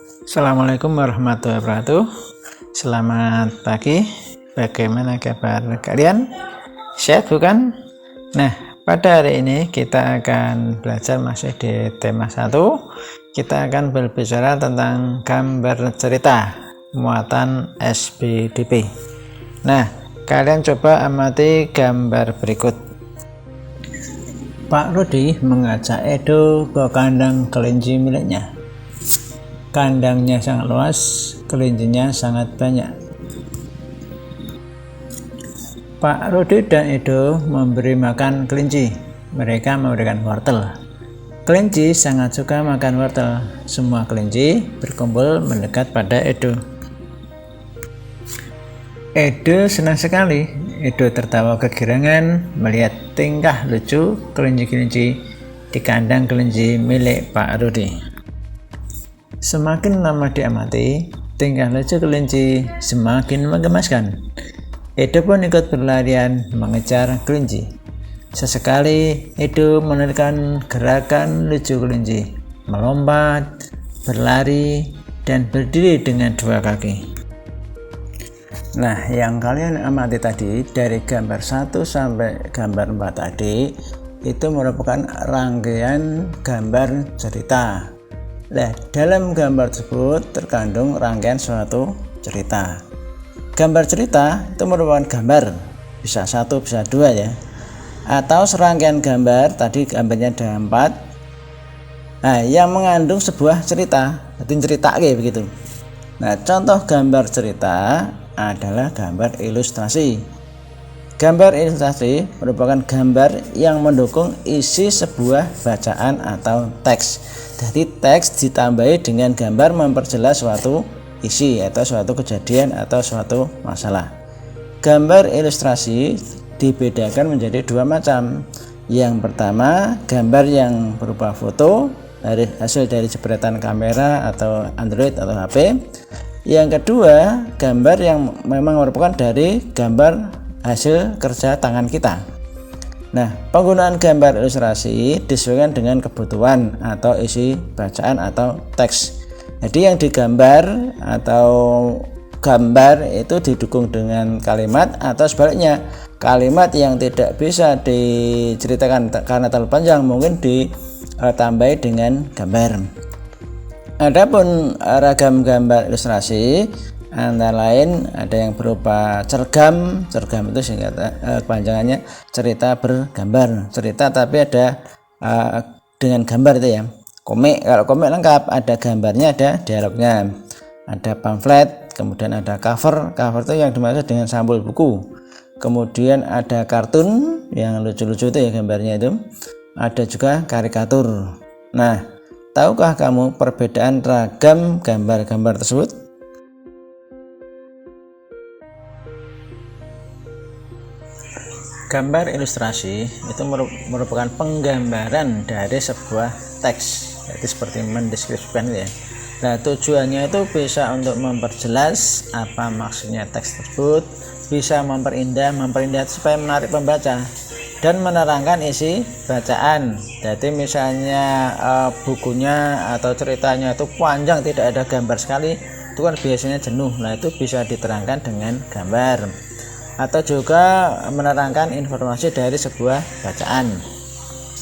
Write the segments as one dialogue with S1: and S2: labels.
S1: Assalamualaikum warahmatullahi wabarakatuh. Selamat pagi. Bagaimana kabar kalian? Sehat bukan? Nah, pada hari ini kita akan belajar masih di tema 1. Kita akan berbicara tentang gambar cerita muatan SPDP. Nah, kalian coba amati gambar berikut. Pak Rudi mengajak Edo ke kandang kelinci miliknya. Kandangnya sangat luas, kelincinya sangat banyak. Pak Rudi dan Edo memberi makan kelinci. Mereka memberikan wortel. Kelinci sangat suka makan wortel. Semua kelinci berkumpul mendekat pada Edo. Edo senang sekali. Edo tertawa kegirangan melihat tingkah lucu kelinci-kelinci di kandang kelinci milik Pak Rudi. Semakin lama diamati, tingkah lucu kelinci semakin menggemaskan. Edo pun ikut berlarian mengejar kelinci. Sesekali Edo menekan gerakan lucu kelinci, melompat, berlari, dan berdiri dengan 2 kaki. Nah, yang kalian amati tadi dari gambar 1 sampai gambar 4 tadi itu merupakan rangkaian gambar cerita. Nah, dalam gambar tersebut terkandung rangkaian suatu cerita. Gambar cerita itu merupakan gambar, bisa 1, bisa 2 ya. Atau serangkaian gambar, tadi gambarnya ada 4. Nah, yang mengandung sebuah cerita, jadi cerita kayak begitu. Nah, contoh gambar cerita adalah gambar ilustrasi. Gambar ilustrasi merupakan gambar yang mendukung isi sebuah bacaan atau teks. Jadi teks ditambahi dengan gambar memperjelas suatu isi atau suatu kejadian atau suatu masalah. Gambar ilustrasi dibedakan menjadi 2 macam. Yang pertama, gambar yang berupa foto dari hasil dari jepretan kamera atau Android atau HP. Yang kedua, gambar yang memang merupakan dari gambar hasil kerja tangan kita. Nah, penggunaan gambar ilustrasi disesuaikan dengan kebutuhan atau isi bacaan atau teks. Jadi yang digambar atau gambar itu didukung dengan kalimat atau sebaliknya, kalimat yang tidak bisa diceritakan karena terlalu panjang mungkin ditambahi dengan gambar. Adapun ragam gambar ilustrasi antara lain ada yang berupa cergam itu singkat kepanjangannya cerita bergambar, cerita tapi ada dengan gambar itu ya. Komik, kalau komik lengkap ada gambarnya, ada dialognya, ada pamflet, kemudian ada cover itu yang dimaksud dengan sampul buku, kemudian ada kartun yang lucu-lucu itu ya gambarnya itu, ada juga karikatur. Nah, tahukah kamu perbedaan ragam gambar-gambar tersebut? Gambar ilustrasi itu merupakan penggambaran dari sebuah teks, jadi seperti mendeskripsikan ya. Nah, tujuannya itu bisa untuk memperjelas apa maksudnya teks tersebut, bisa memperindah supaya menarik pembaca dan menerangkan isi bacaan. Jadi misalnya bukunya atau ceritanya itu panjang tidak ada gambar sekali, itu kan biasanya jenuh. Nah, itu bisa diterangkan dengan gambar. Atau juga menerangkan informasi dari sebuah bacaan.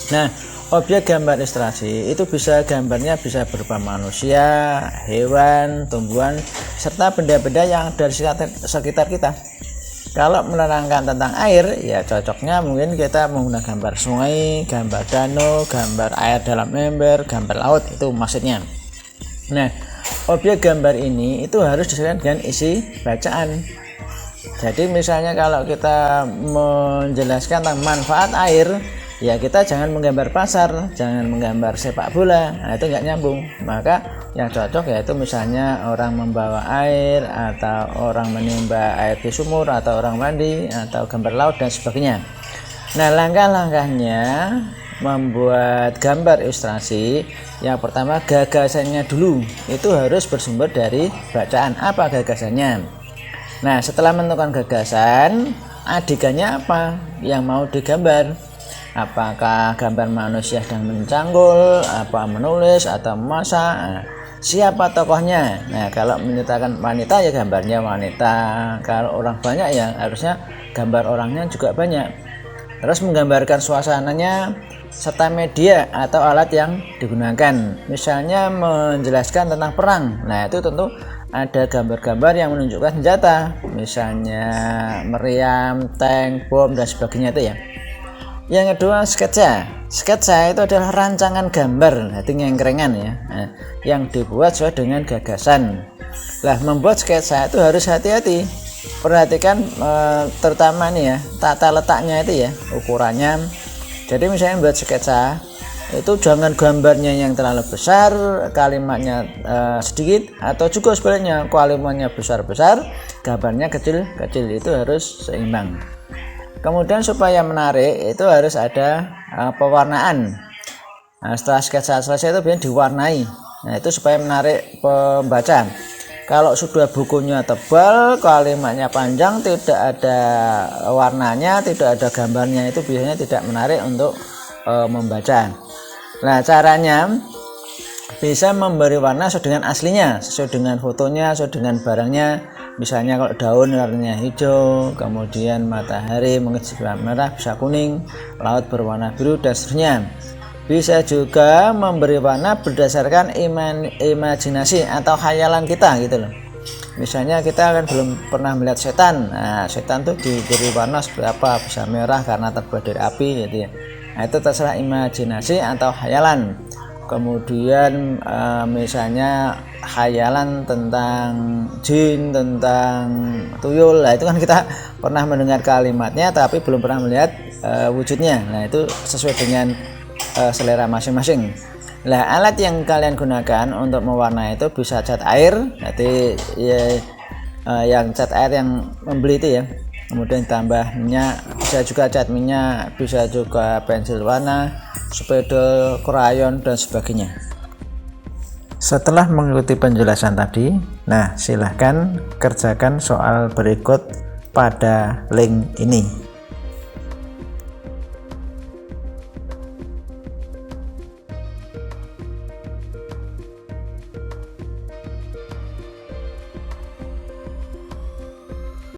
S1: Nah, objek gambar ilustrasi itu gambarnya bisa berupa manusia, hewan, tumbuhan, serta benda-benda yang dari sekitar kita. Kalau menerangkan tentang air, ya cocoknya mungkin kita menggunakan gambar sungai, gambar danau, gambar air dalam ember, gambar laut, itu maksudnya. Nah, objek gambar ini itu harus disesuaikan dengan isi bacaan. Jadi misalnya kalau kita menjelaskan tentang manfaat air, ya kita jangan menggambar pasar, jangan menggambar sepak bola, nah itu nggak nyambung. Maka yang cocok yaitu misalnya orang membawa air, atau orang menimba air di sumur, atau orang mandi, atau gambar laut dan sebagainya. Nah, langkah-langkahnya membuat gambar ilustrasi, yang pertama gagasannya dulu, itu harus bersumber dari bacaan. Apa gagasannya? Nah, setelah menentukan gagasan, adegannya apa yang mau digambar? Apakah gambar manusia sedang mencangkul, apa menulis, atau memasak? siapa tokohnya. Nah, kalau menceritakan wanita ya gambarnya wanita, kalau orang banyak ya harusnya gambar orangnya juga banyak. Terus menggambarkan suasananya serta media atau alat yang digunakan, misalnya menjelaskan tentang perang. Nah, itu tentu ada gambar-gambar yang menunjukkan senjata, misalnya meriam, tank, bom dan sebagainya itu ya. Yang kedua, sketsa. Sketsa itu adalah rancangan gambar, hati ngengkrengan ya, yang dibuat sesuai dengan gagasan. Lah, membuat sketsa itu harus hati-hati. Perhatikan terutama nih ya, tata letaknya itu ya, ukurannya. Jadi misalnya buat sketsa itu jangan gambarnya yang terlalu besar, kalimatnya sedikit, atau juga sebaliknya kalimatnya besar-besar, gambarnya kecil-kecil, itu harus seimbang. Kemudian supaya menarik itu harus ada pewarnaan. Nah, setelah sketsa selesai itu biasanya diwarnai. Nah, itu supaya menarik pembaca. Kalau sudah bukunya tebal, kalimatnya panjang, tidak ada warnanya, tidak ada gambarnya, itu biasanya tidak menarik untuk membaca. Nah, caranya bisa memberi warna sesuai dengan aslinya, sesuai dengan fotonya, sesuai dengan barangnya. Misalnya kalau daun warnanya hijau, kemudian matahari mungkin berwarna merah, bisa kuning, laut berwarna biru dan seterusnya. Bisa juga memberi warna berdasarkan imajinasi atau khayalan kita gitu loh. Misalnya kita kan belum pernah melihat setan. Nah, setan tuh diberi warna seperti apa, bisa merah karena terbuat dari api gitu ya. Nah, itu terserah imajinasi atau khayalan. Kemudian misalnya khayalan tentang jin, tentang tuyul. Nah, itu kan kita pernah mendengar kalimatnya tapi belum pernah melihat wujudnya. Nah, itu sesuai dengan selera masing-masing. Nah, alat yang kalian gunakan untuk mewarnai itu bisa cat air, jadi ya, yang cat air yang membeli itu ya. Kemudian tambah minyak, bisa juga cat minyak, bisa juga pensil warna, spidol, krayon dan sebagainya. Setelah mengikuti penjelasan tadi, nah silahkan kerjakan soal berikut pada link ini.